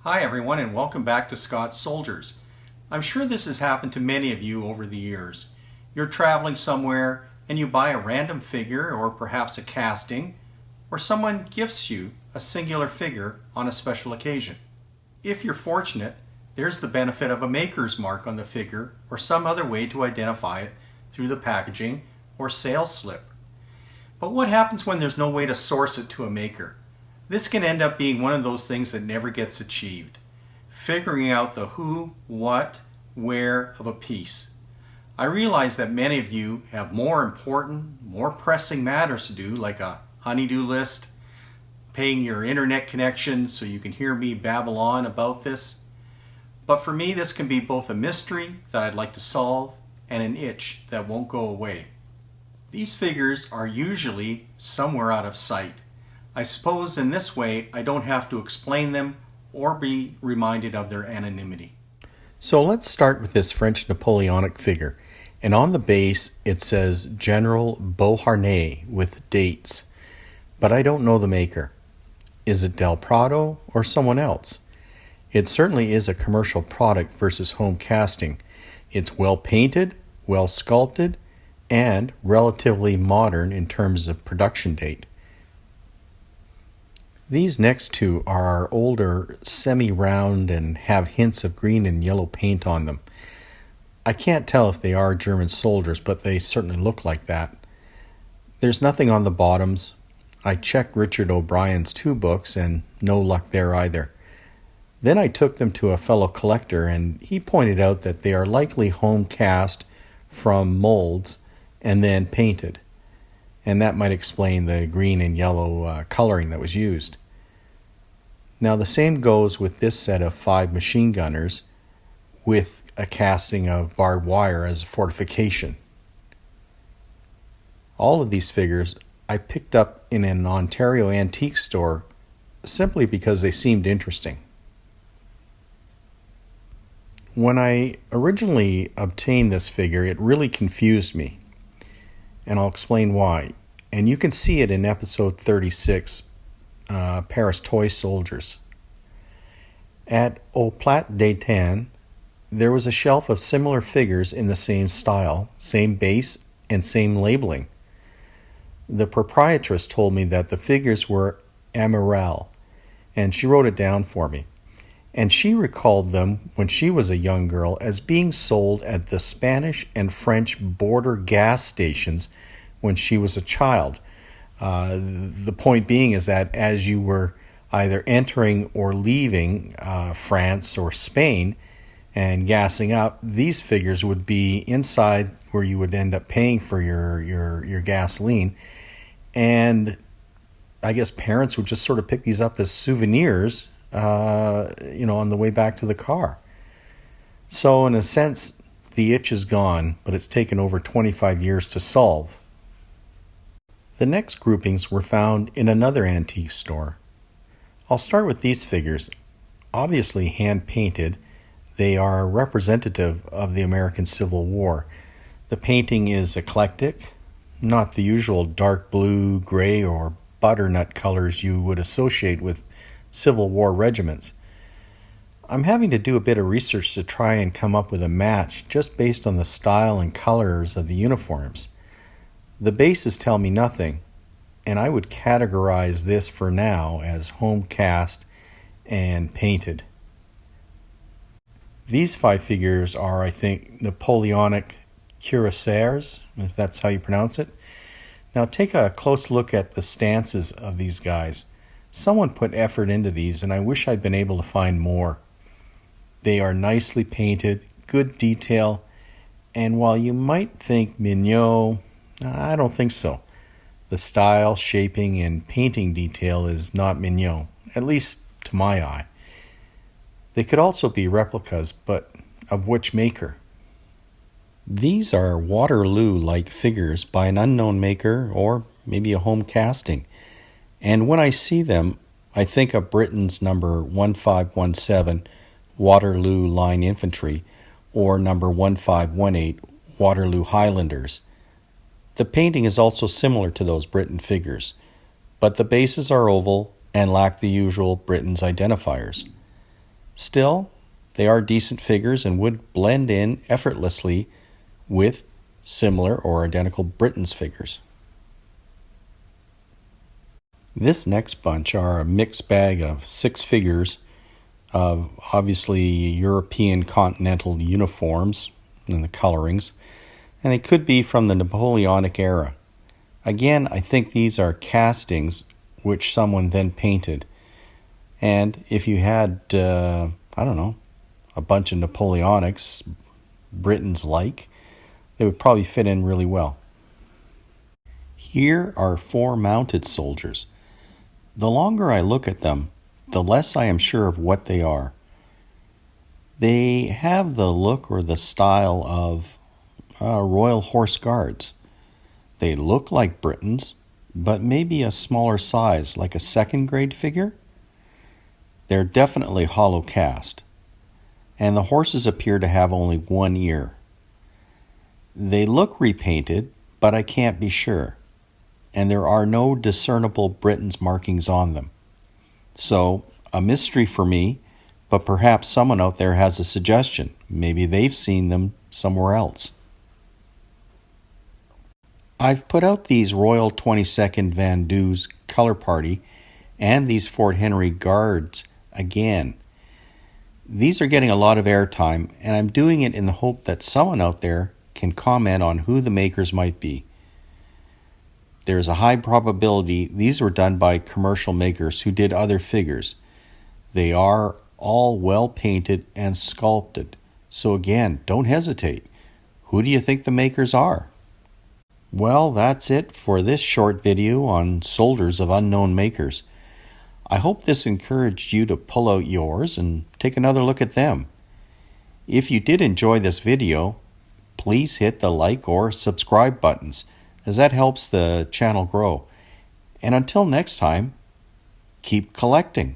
Hi everyone and welcome back to Scott's Soldiers. I'm sure this has happened to many of you over the years. You're traveling somewhere and you buy a random figure or perhaps a casting, or someone gifts you a singular figure on a special occasion. If you're fortunate, there's the benefit of a maker's mark on the figure or some other way to identify it through the packaging or sales slip. But what happens when there's no way to source it to a maker? This can end up being one of those things that never gets achieved. Figuring out the who, what, where of a piece. I realize that many of you have more important, more pressing matters to do, like a honey-do list, paying your internet connection so you can hear me babble on about this. But for me, this can be both a mystery that I'd like to solve and an itch that won't go away. These figures are usually somewhere out of sight. I suppose in this way I don't have to explain them or be reminded of their anonymity. So let's start with this French Napoleonic figure. And on the base it says General Beauharnais with dates. But I don't know the maker. Is it Del Prado or someone else? It certainly is a commercial product versus home casting. It's well painted, well sculpted, and relatively modern in terms of production date. These next two are older, semi-round, and have hints of green and yellow paint on them. I can't tell if they are German soldiers, but they certainly look like that. There's nothing on the bottoms. I checked Richard O'Brien's 2 books, and no luck there either. Then I took them to a fellow collector, and he pointed out that they are likely home cast from molds and then painted. And that might explain the green and yellow coloring that was used. Now the same goes with this set of 5 machine gunners with a casting of barbed wire as a fortification. All of these figures I picked up in an Ontario antique store simply because they seemed interesting. When I originally obtained this figure, it really confused me. And I'll explain why. And you can see it in episode 36, Paris Toy Soldiers. At Au Plat d'Étain, there was a shelf of similar figures in the same style, same base, and same labeling. The proprietress told me that the figures were Amirall, and she wrote it down for me. And she recalled them when she was a young girl as being sold at the Spanish and French border gas stations when she was a child. The point being is that as you were either entering or leaving France or Spain and gassing up, these figures would be inside where you would end up paying for your gasoline. And I guess parents would just sort of pick these up as souvenirs on the way back to the car. So in a sense, the itch is gone, but it's taken over 25 years to solve. The next groupings were found in another antique store. I'll start with these figures. Obviously hand-painted, they are representative of the American Civil War. The painting is eclectic, not the usual dark blue, gray, or butternut colors you would associate with Civil War regiments. I'm having to do a bit of research to try and come up with a match just based on the style and colors of the uniforms. The bases tell me nothing, and I would categorize this for now as home cast and painted. These 5 figures are, I think, Napoleonic cuirassiers, if that's how you pronounce it. Now take a close look at the stances of these guys. Someone put effort into these, and I wish I'd been able to find more. They are nicely painted, good detail, and while you might think mignon, I don't think so. The style, shaping, and painting detail is not mignon, at least to my eye. They could also be replicas, but of which maker? These are Waterloo-like figures by an unknown maker or maybe a home casting. And when I see them, I think of Britain's number 1517 Waterloo Line Infantry or number 1518 Waterloo Highlanders. The painting is also similar to those Britain figures, but the bases are oval and lack the usual Britain's identifiers. Still, they are decent figures and would blend in effortlessly with similar or identical Britain's figures. This next bunch are a mixed bag of 6 figures of obviously European continental uniforms and the colorings, and they could be from the Napoleonic era. Again, I think these are castings which someone then painted. And if you had, a bunch of Napoleonics, Britons like, they would probably fit in really well. Here are 4 mounted soldiers. The longer I look at them, the less I am sure of what they are. They have the look or the style of Royal Horse Guards. They look like Britons, but maybe a smaller size, like a second grade figure. They're definitely hollow cast, and the horses appear to have only 1 ear. They look repainted, but I can't be sure, and there are no discernible Britons markings on them. So, a mystery for me, but perhaps someone out there has a suggestion. Maybe they've seen them somewhere else. I've put out these Royal 22nd Vandoos color party and these Fort Henry Guards again. These are getting a lot of airtime, and I'm doing it in the hope that someone out there can comment on who the makers might be. There's a high probability these were done by commercial makers who did other figures. They are all well painted and sculpted. So again, don't hesitate. Who do you think the makers are? Well, that's it for this short video on soldiers of unknown makers. I hope this encouraged you to pull out yours and take another look at them. If you did enjoy this video, please hit the like or subscribe buttons, as that helps the channel grow. And until next time, keep collecting.